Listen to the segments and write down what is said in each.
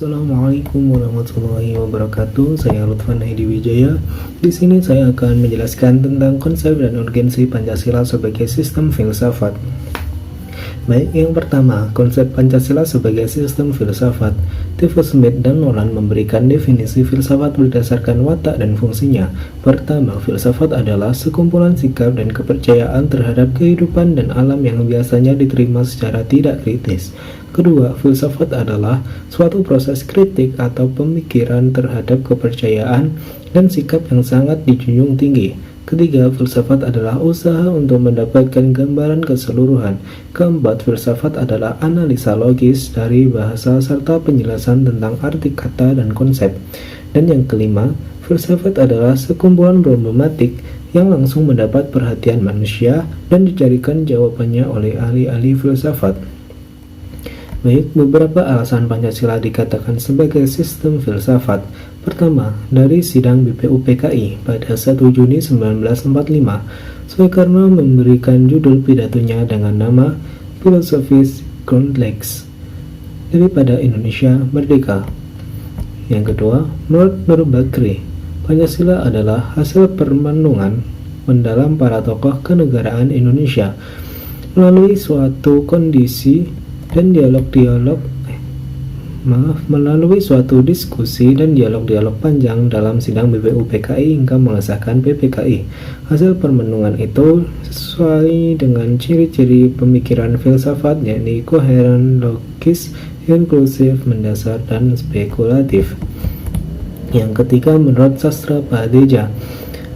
Assalamualaikum warahmatullahi wabarakatuh. Saya Lutfan Hedi Wijaya. Di sini saya akan menjelaskan tentang konsep dan urgensi Pancasila sebagai sistem filsafat. Baik, yang pertama, konsep Pancasila sebagai sistem filsafat. Tiffus Smith dan Nolan memberikan definisi filsafat berdasarkan watak dan fungsinya. Pertama, filsafat adalah sekumpulan sikap dan kepercayaan terhadap kehidupan dan alam yang biasanya diterima secara tidak kritis. Kedua, filsafat adalah suatu proses kritik atau pemikiran terhadap kepercayaan dan sikap yang sangat dijunjung tinggi. Ketiga, filsafat adalah usaha untuk mendapatkan gambaran keseluruhan. Keempat, filsafat adalah analisa logis dari bahasa serta penjelasan tentang arti kata dan konsep. Dan yang kelima, filsafat adalah sekumpulan problematik yang langsung mendapat perhatian manusia dan dicarikan jawabannya oleh ahli-ahli filsafat. Baik, beberapa alasan Pancasila dikatakan sebagai sistem filsafat. Pertama, dari sidang BPUPKI pada 1 Juni 1945, Soekarno memberikan judul pidatonya dengan nama Philosophisch Grundlegs daripada Indonesia Merdeka. Yang kedua, menurut Nur Bakri, Pancasila adalah hasil permenungan mendalam para tokoh kenegaraan Indonesia melalui suatu kondisi dan melalui suatu diskusi dan dialog-dialog panjang dalam sidang BPUPKI hingga mengesahkan PPKI. Hasil permenungan itu sesuai dengan ciri-ciri pemikiran filsafat, yakni koheren, logis, inklusif, mendasar, dan spekulatif. Yang ketiga, menurut sastra Bahadeja,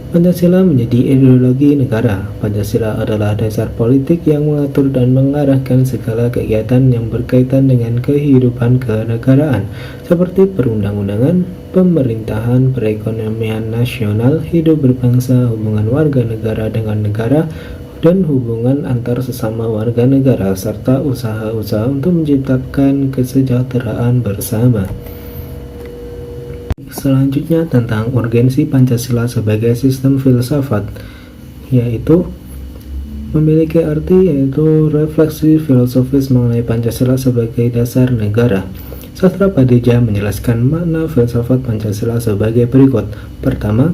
Pancasila menjadi ideologi negara. Pancasila adalah dasar politik yang mengatur dan mengarahkan segala kegiatan yang berkaitan dengan kehidupan kenegaraan, seperti perundang-undangan, pemerintahan, perekonomian nasional, hidup berbangsa, hubungan warga negara dengan negara, dan hubungan antar sesama warga negara, serta usaha-usaha untuk menciptakan kesejahteraan bersama. Selanjutnya tentang urgensi Pancasila sebagai sistem filsafat, yaitu memiliki arti yaitu refleksi filosofis mengenai Pancasila sebagai dasar negara. Sastra Bahadeja menjelaskan makna filsafat Pancasila sebagai berikut. Pertama,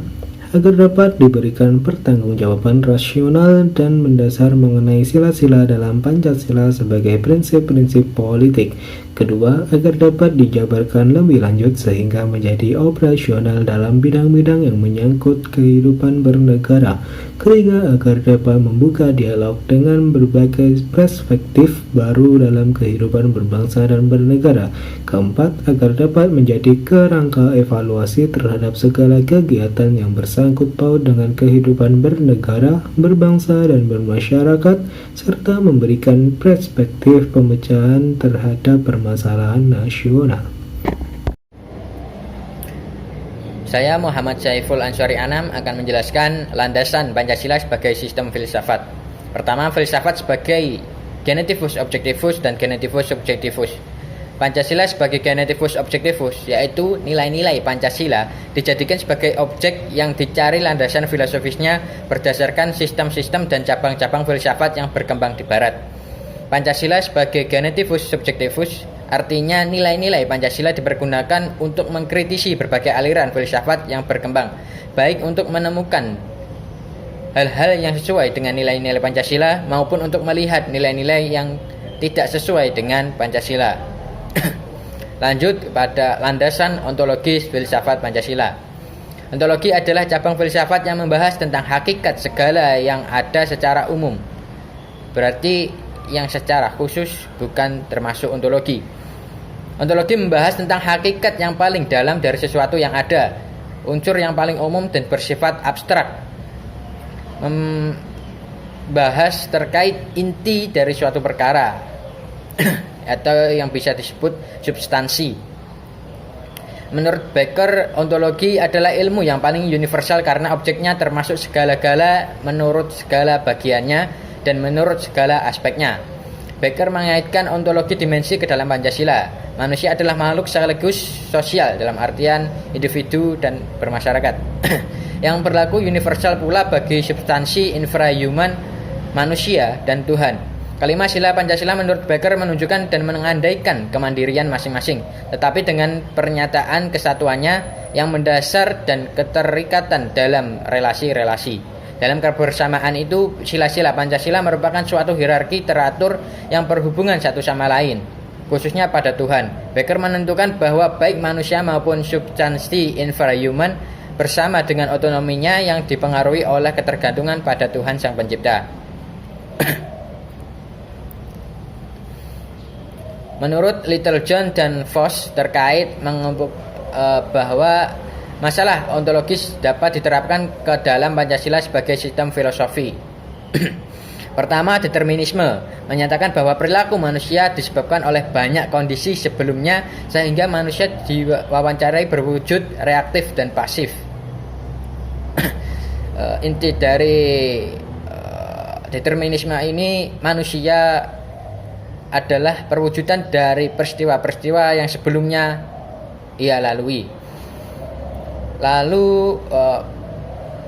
agar dapat diberikan pertanggungjawaban rasional dan mendasar mengenai sila-sila dalam Pancasila sebagai prinsip-prinsip politik. Kedua, agar dapat dijabarkan lebih lanjut sehingga menjadi operasional dalam bidang-bidang yang menyangkut kehidupan bernegara. Ketiga, agar dapat membuka dialog dengan berbagai perspektif baru dalam kehidupan berbangsa dan bernegara. Keempat, agar dapat menjadi kerangka evaluasi terhadap segala kegiatan yang bersangkut paut dengan kehidupan bernegara, berbangsa, dan bermasyarakat, serta memberikan perspektif pemecahan terhadap permasalahan nasional. Saya Muhammad Saiful Ansori Anam akan menjelaskan landasan Pancasila sebagai sistem filsafat. Pertama, filsafat sebagai genetivus objektivus dan genetivus subjektivus. Pancasila sebagai genetivus objektivus, yaitu nilai-nilai Pancasila dijadikan sebagai objek yang dicari landasan filosofisnya berdasarkan sistem-sistem dan cabang-cabang filsafat yang berkembang di Barat. Pancasila sebagai genetivus subjektivus, artinya nilai-nilai Pancasila dipergunakan untuk mengkritisi berbagai aliran filsafat yang berkembang, baik untuk menemukan hal-hal yang sesuai dengan nilai-nilai Pancasila maupun untuk melihat nilai-nilai yang tidak sesuai dengan Pancasila. Lanjut pada landasan ontologis filsafat Pancasila. Ontologi adalah cabang filsafat yang membahas tentang hakikat segala yang ada secara umum. Berarti yang secara khusus bukan termasuk ontologi. Ontologi membahas tentang hakikat yang paling dalam dari sesuatu yang ada, unsur yang paling umum dan bersifat abstrak. Membahas terkait inti dari suatu perkara atau yang bisa disebut substansi. Menurut Becker, ontologi adalah ilmu yang paling universal karena objeknya termasuk segala-gala menurut segala bagiannya dan menurut segala aspeknya. Becker mengaitkan ontologi dimensi ke dalam Pancasila. Manusia adalah makhluk sekaligus sosial dalam artian individu dan bermasyarakat. Yang berlaku universal pula bagi substansi infrahuman manusia dan Tuhan. Kelima, sila Pancasila menurut Becker menunjukkan dan mengandaikan kemandirian masing-masing, tetapi dengan pernyataan kesatuannya yang mendasar dan keterikatan dalam relasi-relasi. Dalam kebersamaan itu, sila-sila Pancasila merupakan suatu hierarki teratur yang berhubungan satu sama lain, khususnya pada Tuhan. Becker menentukan bahwa baik manusia maupun substansi infrahuman bersama dengan otonominya yang dipengaruhi oleh ketergantungan pada Tuhan Sang Pencipta. Menurut Littlejohn dan Voss terkait bahwa masalah ontologis dapat diterapkan ke dalam Pancasila sebagai sistem filosofi. Pertama, determinisme menyatakan bahwa perilaku manusia disebabkan oleh banyak kondisi sebelumnya sehingga manusia diwawancarai berwujud reaktif dan pasif. Inti dari determinisme ini, manusia adalah perwujudan dari peristiwa-peristiwa yang sebelumnya ia lalui. Lalu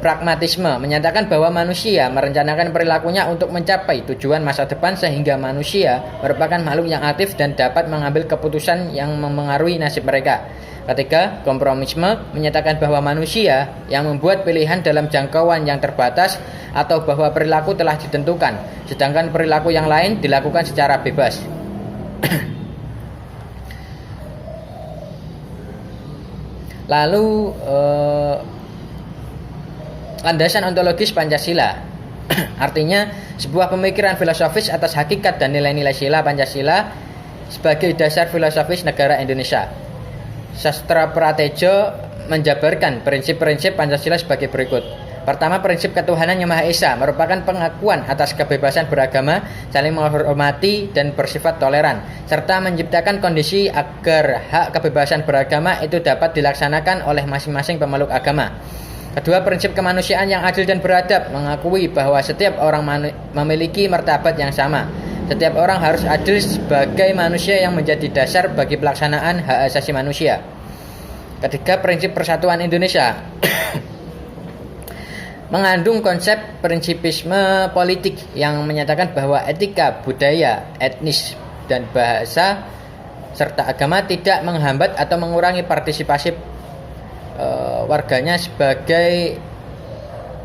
pragmatisme menyatakan bahwa manusia merencanakan perilakunya untuk mencapai tujuan masa depan sehingga manusia merupakan makhluk yang aktif dan dapat mengambil keputusan yang memengaruhi nasib mereka. Ketiga, kompromisme menyatakan bahwa manusia yang membuat pilihan dalam jangkauan yang terbatas atau bahwa perilaku telah ditentukan, sedangkan perilaku yang lain dilakukan secara bebas. Lalu landasan ontologis Pancasila artinya sebuah pemikiran filosofis atas hakikat dan nilai-nilai sila Pancasila sebagai dasar filosofis negara Indonesia. Sastra Pratejo menjabarkan prinsip-prinsip Pancasila sebagai berikut. Pertama, prinsip ketuhanan Yang Maha Esa merupakan pengakuan atas kebebasan beragama, saling menghormati dan bersifat toleran, serta menciptakan kondisi agar hak kebebasan beragama itu dapat dilaksanakan oleh masing-masing pemeluk agama. Kedua, prinsip kemanusiaan yang adil dan beradab mengakui bahwa setiap orang memiliki martabat yang sama. Setiap orang harus adil sebagai manusia yang menjadi dasar bagi pelaksanaan hak asasi manusia. Ketiga, prinsip persatuan Indonesia mengandung konsep prinsipisme politik yang menyatakan bahwa etika, budaya, etnis, dan bahasa serta agama tidak menghambat atau mengurangi partisipasi warganya sebagai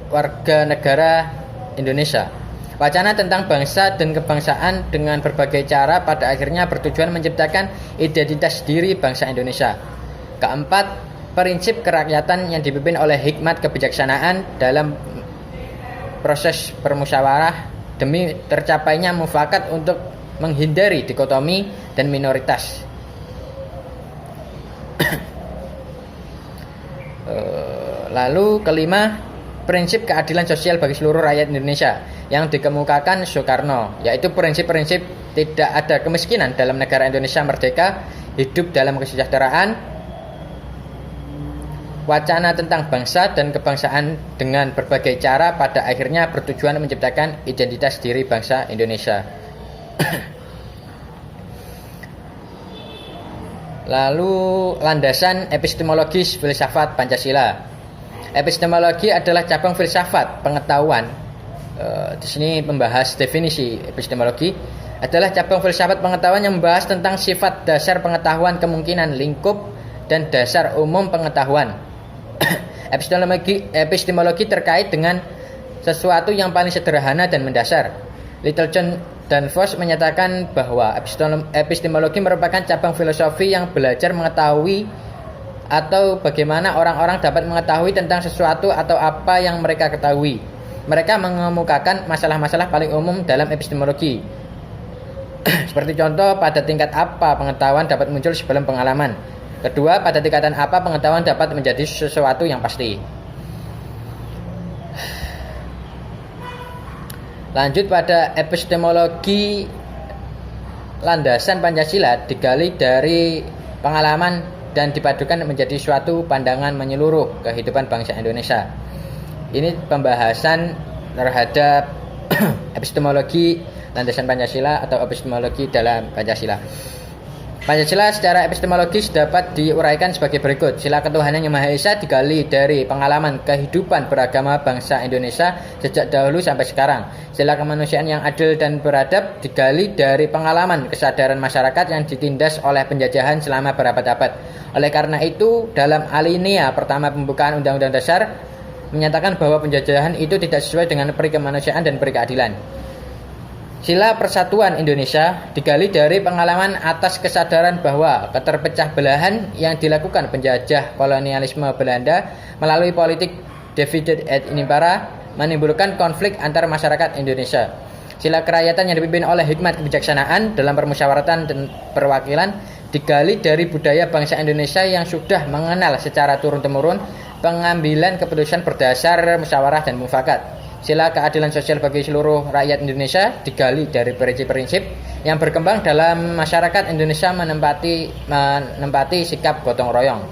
warga negara Indonesia. Wacana tentang bangsa dan kebangsaan dengan berbagai cara pada akhirnya bertujuan menciptakan identitas diri bangsa Indonesia. Keempat, prinsip kerakyatan yang dipimpin oleh hikmat kebijaksanaan dalam proses bermusyawarah demi tercapainya mufakat untuk menghindari dikotomi dan minoritas. Lalu kelima, prinsip keadilan sosial bagi seluruh rakyat Indonesia yang dikemukakan Soekarno, yaitu prinsip-prinsip tidak ada kemiskinan dalam negara Indonesia merdeka, hidup dalam kesejahteraan, wacana tentang bangsa dan kebangsaan dengan berbagai cara pada akhirnya bertujuan menciptakan identitas diri bangsa Indonesia. Lalu landasan epistemologis filsafat Pancasila. Epistemologi adalah cabang filsafat pengetahuan. Di sini membahas definisi epistemologi adalah cabang filsafat pengetahuan yang membahas tentang sifat dasar pengetahuan, kemungkinan, lingkup, dan dasar umum pengetahuan. Epistemologi terkait dengan sesuatu yang paling sederhana dan mendasar. Littlejohn dan Voss menyatakan bahwa epistemologi merupakan cabang filosofi yang belajar mengetahui atau bagaimana orang-orang dapat mengetahui tentang sesuatu atau apa yang mereka ketahui. Mereka mengemukakan masalah-masalah paling umum dalam epistemologi. Seperti contoh, pada tingkat apa pengetahuan dapat muncul sebelum pengalaman. Kedua, pada tingkatan apa pengetahuan dapat menjadi sesuatu yang pasti. Lanjut pada epistemologi landasan Pancasila digali dari pengalaman dan dipadukan menjadi suatu pandangan menyeluruh kehidupan bangsa Indonesia. Ini pembahasan terhadap epistemologi landasan Pancasila atau epistemologi dalam Pancasila. Pancasila secara epistemologis dapat diuraikan sebagai berikut. Sila ketuhanan yang Maha Esa digali dari pengalaman kehidupan beragama bangsa Indonesia sejak dahulu sampai sekarang. Sila kemanusiaan yang adil dan beradab digali dari pengalaman kesadaran masyarakat yang ditindas oleh penjajahan selama berabad-abad. Oleh karena itu, dalam alinea pertama pembukaan Undang-Undang Dasar menyatakan bahwa penjajahan itu tidak sesuai dengan peri kemanusiaan dan peri keadilan. Sila persatuan Indonesia digali dari pengalaman atas kesadaran bahwa keterpecah belahan yang dilakukan penjajah kolonialisme Belanda melalui politik divide et impera menimbulkan konflik antar masyarakat Indonesia. Sila kerakyatan yang dipimpin oleh hikmat kebijaksanaan dalam permusyawaratan dan perwakilan digali dari budaya bangsa Indonesia yang sudah mengenal secara turun-temurun pengambilan keputusan berdasar musyawarah dan mufakat. Sila keadilan sosial bagi seluruh rakyat Indonesia digali dari prinsip-prinsip yang berkembang dalam masyarakat Indonesia menempati sikap gotong royong.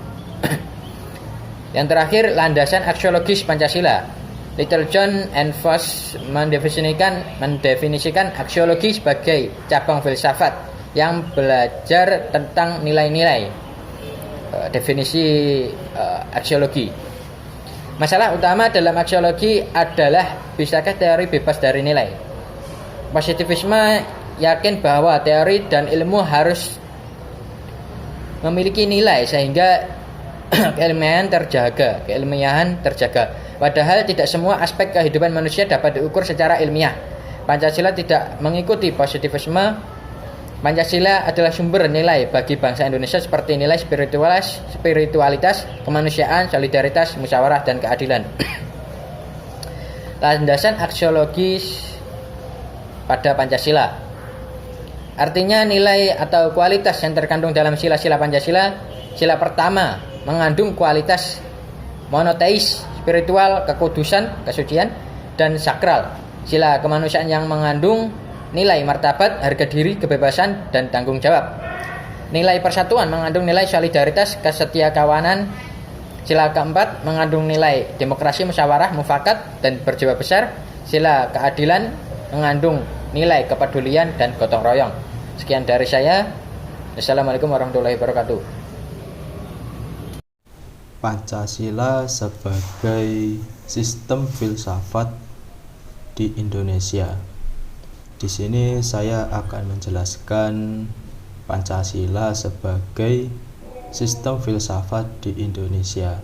Yang terakhir, landasan aksiologis Pancasila. Little John and Foss mendefinisikan aksiologi sebagai cabang filsafat yang belajar tentang nilai-nilai. Definisi aksiologi. Masalah utama dalam aksiologi adalah bisakah teori bebas dari nilai. Positivisme yakin bahwa teori dan ilmu harus memiliki nilai sehingga keilmiahan terjaga. Padahal tidak semua aspek kehidupan manusia dapat diukur secara ilmiah. Pancasila tidak mengikuti positivisme. Pancasila adalah sumber nilai bagi bangsa Indonesia seperti nilai spiritualitas, kemanusiaan, solidaritas, musyawarah, dan keadilan. Landasan aksiologis pada Pancasila. Artinya nilai atau kualitas yang terkandung dalam sila-sila Pancasila. Sila pertama mengandung kualitas monoteis, spiritual, kekudusan, kesucian, dan sakral. Sila kemanusiaan yang mengandung nilai martabat, harga diri, kebebasan, dan tanggung jawab. Nilai persatuan mengandung nilai solidaritas, kesetiakawanan. Sila keempat mengandung nilai demokrasi, musyawarah, mufakat, dan berjiwa besar. Sila keadilan mengandung nilai kepedulian dan gotong royong. Sekian dari saya. Assalamualaikum warahmatullahi wabarakatuh. Pancasila sebagai sistem filsafat di Indonesia. Di sini saya akan menjelaskan Pancasila sebagai sistem filsafat di Indonesia.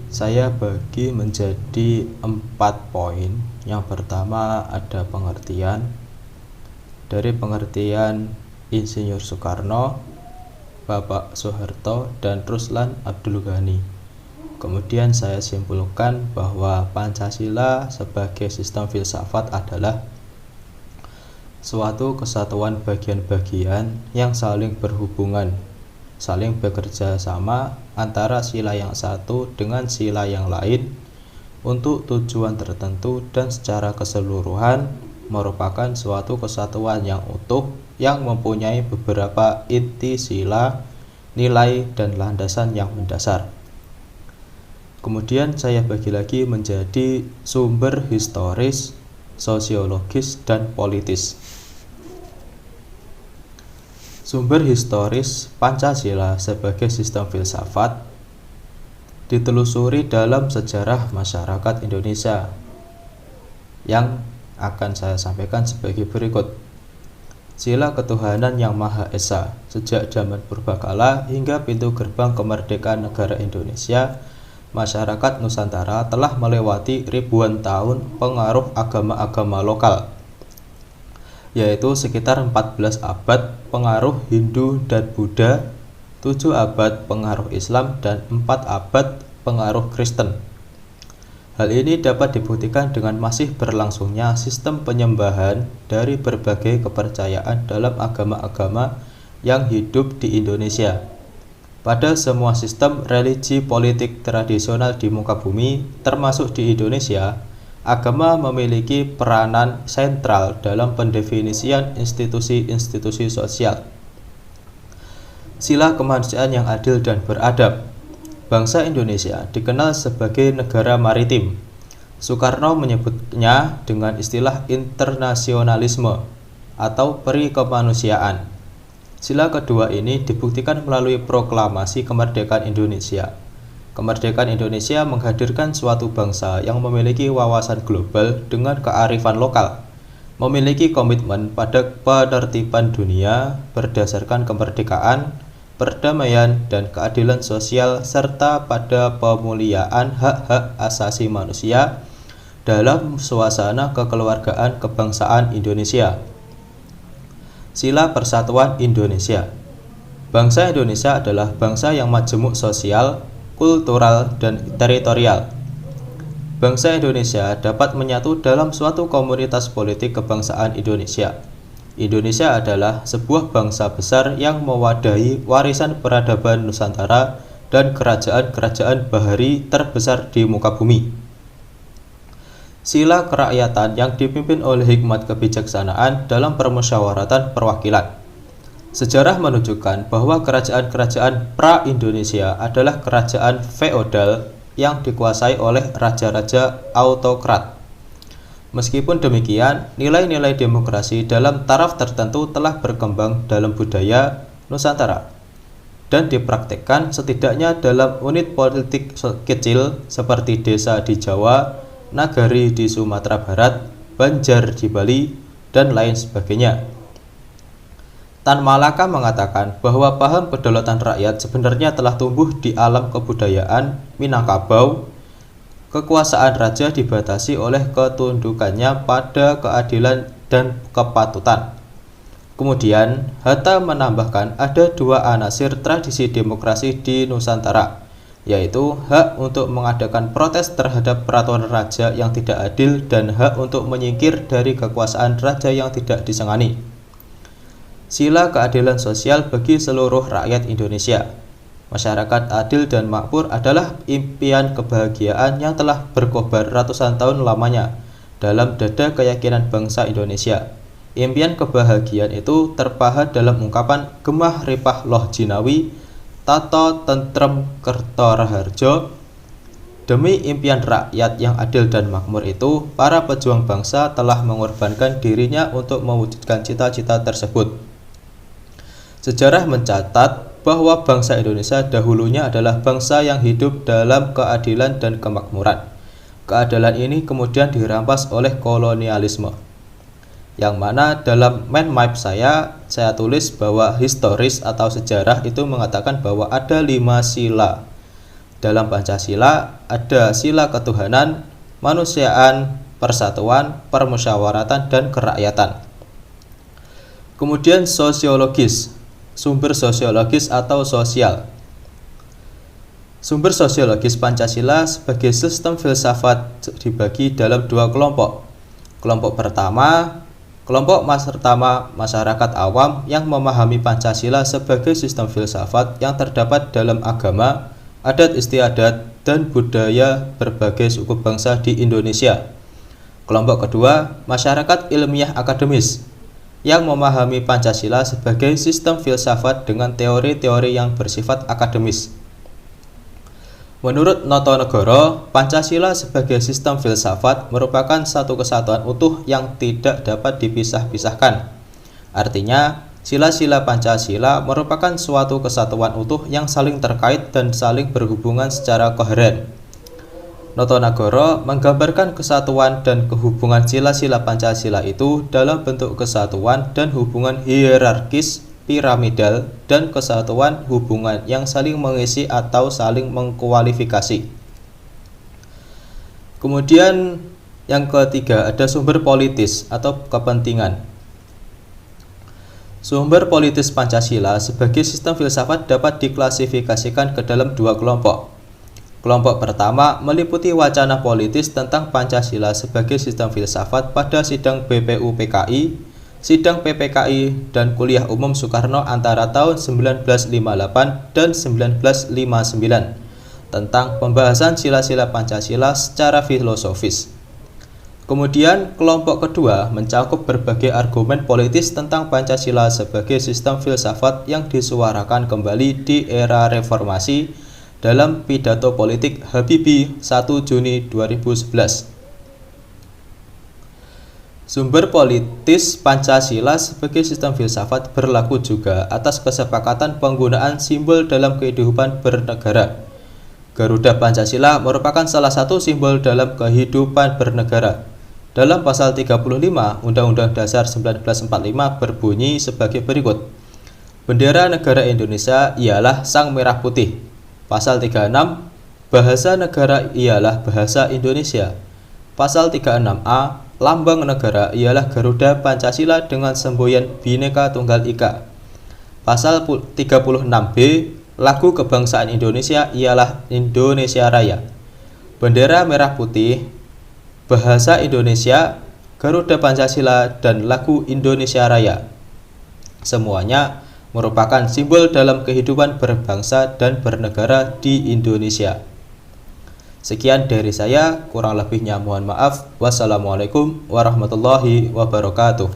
Saya bagi menjadi 4 poin. Yang pertama ada pengertian. Dari pengertian Insinyur Soekarno, Bapak Soeharto, dan Ruslan Abdul Ghani. Kemudian saya simpulkan bahwa Pancasila sebagai sistem filsafat adalah suatu kesatuan bagian-bagian yang saling berhubungan, saling bekerja sama antara sila yang satu dengan sila yang lain untuk tujuan tertentu dan secara keseluruhan merupakan suatu kesatuan yang utuh yang mempunyai beberapa inti sila, nilai, dan landasan yang mendasar. Kemudian saya bagi lagi menjadi sumber historis, sosiologis, dan politis. Sumber historis Pancasila sebagai sistem filsafat ditelusuri dalam sejarah masyarakat Indonesia yang akan saya sampaikan sebagai berikut. Sila ketuhanan yang Maha Esa sejak zaman purbakala hingga pintu gerbang kemerdekaan negara Indonesia, masyarakat Nusantara telah melewati ribuan tahun pengaruh agama-agama lokal, yaitu sekitar 14 abad pengaruh Hindu dan Buddha, 7 abad pengaruh Islam, dan 4 abad pengaruh Kristen. Hal ini dapat dibuktikan dengan masih berlangsungnya sistem penyembahan dari berbagai kepercayaan dalam agama-agama yang hidup di Indonesia. Pada semua sistem religi politik tradisional di muka bumi, termasuk di Indonesia, agama memiliki peranan sentral dalam pendefinisian institusi-institusi sosial. Sila kemanusiaan yang adil dan beradab. Bangsa Indonesia dikenal sebagai negara maritim. Soekarno menyebutnya dengan istilah internasionalisme atau perikemanusiaan. Sila kedua ini dibuktikan melalui proklamasi kemerdekaan Indonesia. Kemerdekaan Indonesia menghadirkan suatu bangsa yang memiliki wawasan global dengan kearifan lokal, memiliki komitmen pada penertiban dunia berdasarkan kemerdekaan, perdamaian, dan keadilan sosial, serta pada pemuliaan hak-hak asasi manusia dalam suasana kekeluargaan kebangsaan Indonesia. Sila Persatuan Indonesia. Bangsa Indonesia adalah bangsa yang majemuk sosial, kultural, dan teritorial. Bangsa Indonesia dapat menyatu dalam suatu komunitas politik kebangsaan Indonesia. Indonesia adalah sebuah bangsa besar yang mewadahi warisan peradaban Nusantara dan kerajaan-kerajaan bahari terbesar di muka bumi. Sila kerakyatan yang dipimpin oleh hikmat kebijaksanaan dalam permusyawaratan perwakilan. Sejarah menunjukkan bahwa kerajaan-kerajaan pra-Indonesia adalah kerajaan feodal yang dikuasai oleh raja-raja autokrat. Meskipun demikian, nilai-nilai demokrasi dalam taraf tertentu telah berkembang dalam budaya Nusantara dan dipraktikkan setidaknya dalam unit politik kecil seperti desa di Jawa, nagari di Sumatera Barat, Banjar di Bali, dan lain sebagainya. Tan Malaka mengatakan bahwa paham kedaulatan rakyat sebenarnya telah tumbuh di alam kebudayaan Minangkabau. Kekuasaan raja dibatasi oleh ketundukannya pada keadilan dan kepatutan. Kemudian, Hatta menambahkan ada dua anasir tradisi demokrasi di Nusantara, yaitu hak untuk mengadakan protes terhadap peraturan raja yang tidak adil dan hak untuk menyingkir dari kekuasaan raja yang tidak disengani. Sila keadilan sosial bagi seluruh rakyat Indonesia. Masyarakat adil dan makmur adalah impian kebahagiaan yang telah berkobar ratusan tahun lamanya dalam dada keyakinan bangsa Indonesia. Impian kebahagiaan itu terpahat dalam ungkapan Gemah Ripah Loh Jinawi, Tato Tentrem Kertoraharjo. Demi impian rakyat yang adil dan makmur itu, para pejuang bangsa telah mengorbankan dirinya untuk mewujudkan cita-cita tersebut. Sejarah mencatat bahwa bangsa Indonesia dahulunya adalah bangsa yang hidup dalam keadilan dan kemakmuran. Keadilan ini kemudian dirampas oleh kolonialisme. Yang mana dalam mind map saya tulis bahwa historis atau sejarah itu mengatakan bahwa ada 5 sila. Dalam Pancasila ada sila ketuhanan, manusiaan, persatuan, permusyawaratan, dan kerakyatan. Kemudian sosiologis, sumber sosiologis atau sosial. Sumber sosiologis Pancasila sebagai sistem filsafat dibagi dalam 2 kelompok. Kelompok pertama masyarakat awam yang memahami Pancasila sebagai sistem filsafat yang terdapat dalam agama, adat istiadat, dan budaya berbagai suku bangsa di Indonesia. Kelompok kedua, masyarakat ilmiah akademis yang memahami Pancasila sebagai sistem filsafat dengan teori-teori yang bersifat akademis. Menurut Notonegoro, Pancasila sebagai sistem filsafat merupakan satu kesatuan utuh yang tidak dapat dipisah-pisahkan. Artinya, sila-sila Pancasila merupakan suatu kesatuan utuh yang saling terkait dan saling berhubungan secara koheren. Notonegoro menggambarkan kesatuan dan kehubungan sila-sila Pancasila itu dalam bentuk kesatuan dan hubungan hierarkis, piramidal, dan kesatuan hubungan yang saling mengisi atau saling mengkualifikasi. Kemudian yang ketiga ada sumber politis atau kepentingan. Sumber politis Pancasila sebagai sistem filsafat dapat diklasifikasikan ke dalam 2 kelompok. Kelompok pertama meliputi wacana politis tentang Pancasila sebagai sistem filsafat pada sidang BPUPKI, sidang PPKI, dan kuliah umum Soekarno antara tahun 1958 dan 1959 tentang pembahasan sila-sila Pancasila secara filosofis. Kemudian kelompok kedua mencakup berbagai argumen politis tentang Pancasila sebagai sistem filsafat yang disuarakan kembali di era reformasi dalam pidato politik Habibie 1 Juni 2011. Sumber politis Pancasila sebagai sistem filsafat berlaku juga atas kesepakatan penggunaan simbol dalam kehidupan bernegara. Garuda Pancasila merupakan salah satu simbol dalam kehidupan bernegara. Dalam pasal 35 Undang-Undang Dasar 1945 berbunyi sebagai berikut. Bendera negara Indonesia ialah sang merah putih. Pasal 36, bahasa negara ialah bahasa Indonesia. Pasal 36A, lambang negara ialah Garuda Pancasila dengan semboyan Bhinneka Tunggal Ika. Pasal 36B, lagu kebangsaan Indonesia ialah Indonesia Raya. Bendera merah putih, bahasa Indonesia, Garuda Pancasila, dan lagu Indonesia Raya. Semuanya merupakan simbol dalam kehidupan berbangsa dan bernegara di Indonesia. Sekian dari saya, kurang lebihnya mohon maaf. Wassalamualaikum warahmatullahi wabarakatuh.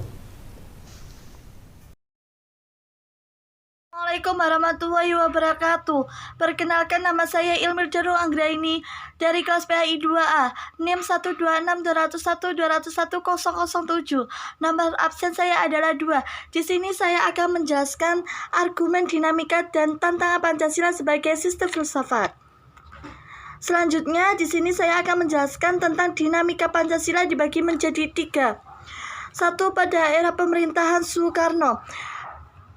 Assalamualaikum warahmatullahi wabarakatuh. Perkenalkan, nama saya Ilmir Jarul Anggraini dari kelas PAI 2A, NIM 12620121007. Nomor absen saya adalah 2. Di sini saya akan menjelaskan argumen dinamika dan tantangan Pancasila sebagai sistem filsafat. Selanjutnya, di sini saya akan menjelaskan tentang dinamika Pancasila dibagi menjadi 3. 1. Pada era pemerintahan Soekarno,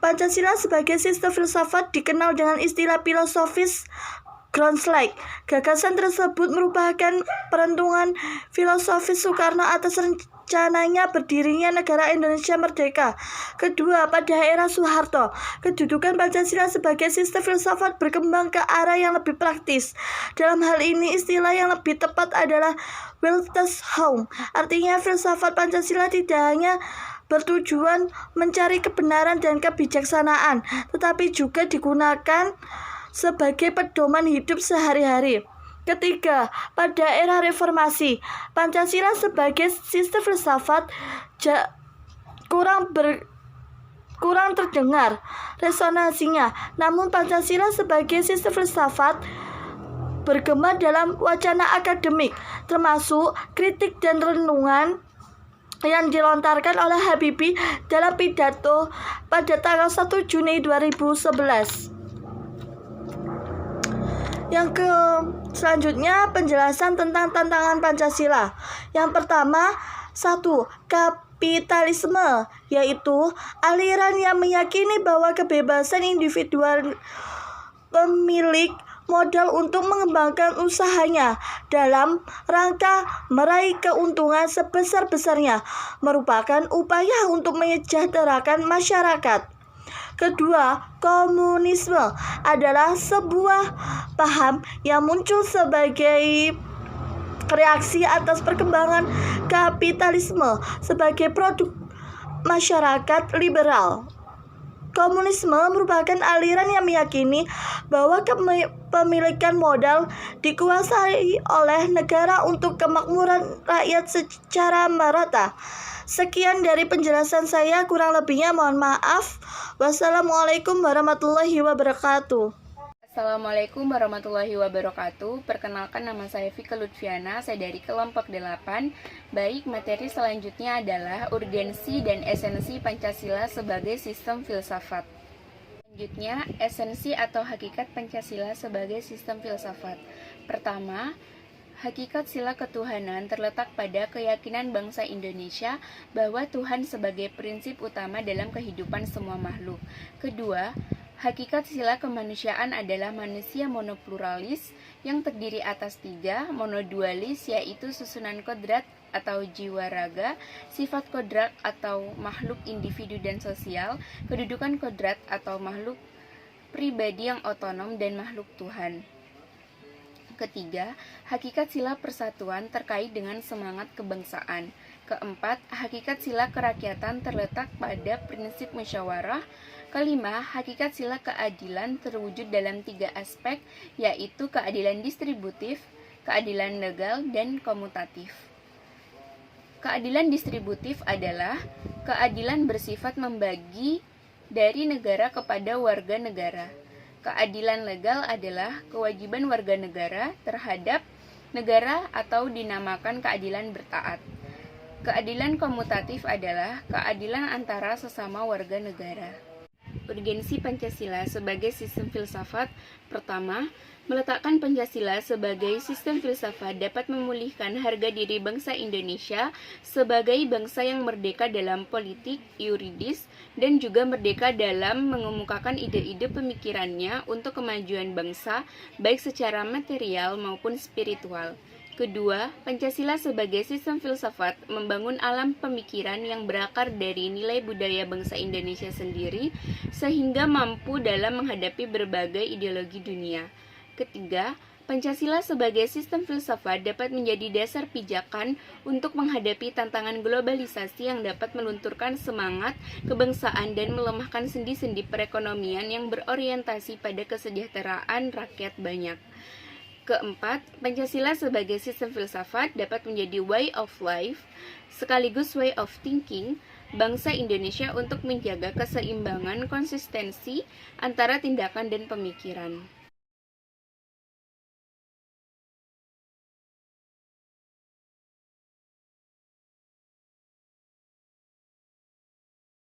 Pancasila sebagai sistem filsafat dikenal dengan istilah filosofis groundslide. Gagasan tersebut merupakan perenungan filosofis Soekarno atas rencananya berdirinya negara Indonesia merdeka. Kedua, pada era Soeharto, kedudukan Pancasila sebagai sistem filsafat berkembang ke arah yang lebih praktis. Dalam hal ini, istilah yang lebih tepat adalah Weltanschauung. Artinya, filsafat Pancasila tidak hanya bertujuan mencari kebenaran dan kebijaksanaan, tetapi juga digunakan sebagai pedoman hidup sehari-hari. Ketiga, pada era reformasi, Pancasila sebagai sistem filsafat kurang terdengar resonansinya. Namun Pancasila sebagai sistem filsafat bergema dalam wacana akademik, termasuk kritik dan renungan yang dilontarkan oleh Habibie dalam pidato pada tanggal 1 Juni 2011. Selanjutnya penjelasan tentang tantangan Pancasila. Yang pertama, 1. Kapitalisme, yaitu aliran yang meyakini bahwa kebebasan individual pemilik modal untuk mengembangkan usahanya dalam rangka meraih keuntungan sebesar-besarnya merupakan upaya untuk menyejahterakan masyarakat. Kedua, komunisme adalah sebuah paham yang muncul sebagai reaksi atas perkembangan kapitalisme sebagai produk masyarakat liberal. Komunisme merupakan aliran yang meyakini bahwa kepemilikan modal dikuasai oleh negara untuk kemakmuran rakyat secara merata. Sekian dari penjelasan saya, kurang lebihnya mohon maaf. Wassalamualaikum warahmatullahi wabarakatuh. Assalamualaikum warahmatullahi wabarakatuh. Perkenalkan, nama saya Vika Lutfiana, saya dari kelompok 8. Baik, materi selanjutnya adalah urgensi dan esensi Pancasila sebagai sistem filsafat. Selanjutnya, esensi atau hakikat Pancasila sebagai sistem filsafat. Pertama, hakikat sila ketuhanan terletak pada keyakinan bangsa Indonesia bahwa Tuhan sebagai prinsip utama dalam kehidupan semua makhluk. Kedua, hakikat sila kemanusiaan adalah manusia monopluralis yang terdiri atas 3, monodualis yaitu susunan kodrat atau jiwa raga, sifat kodrat atau makhluk individu dan sosial, kedudukan kodrat atau makhluk pribadi yang otonom dan makhluk Tuhan. Ketiga, hakikat sila persatuan terkait dengan semangat kebangsaan. Keempat, hakikat sila kerakyatan terletak pada prinsip musyawarah. Kelima, hakikat sila keadilan terwujud dalam 3 aspek, yaitu keadilan distributif, keadilan legal, dan komutatif. Keadilan distributif adalah keadilan bersifat membagi dari negara kepada warga negara. Keadilan legal adalah kewajiban warga negara terhadap negara atau dinamakan keadilan bertaat. Keadilan komutatif adalah keadilan antara sesama warga negara. Urgensi Pancasila sebagai sistem filsafat. Pertama, meletakkan Pancasila sebagai sistem filsafat dapat memulihkan harga diri bangsa Indonesia sebagai bangsa yang merdeka dalam politik, yuridis, dan juga merdeka dalam mengemukakan ide-ide pemikirannya untuk kemajuan bangsa, baik secara material maupun spiritual. Kedua, Pancasila sebagai sistem filsafat membangun alam pemikiran yang berakar dari nilai budaya bangsa Indonesia sendiri sehingga mampu dalam menghadapi berbagai ideologi dunia. Ketiga, Pancasila sebagai sistem filsafat dapat menjadi dasar pijakan untuk menghadapi tantangan globalisasi yang dapat melunturkan semangat kebangsaan dan melemahkan sendi-sendi perekonomian yang berorientasi pada kesejahteraan rakyat banyak. Keempat, Pancasila sebagai sistem filsafat dapat menjadi way of life sekaligus way of thinking bangsa Indonesia untuk menjaga keseimbangan konsistensi antara tindakan dan pemikiran.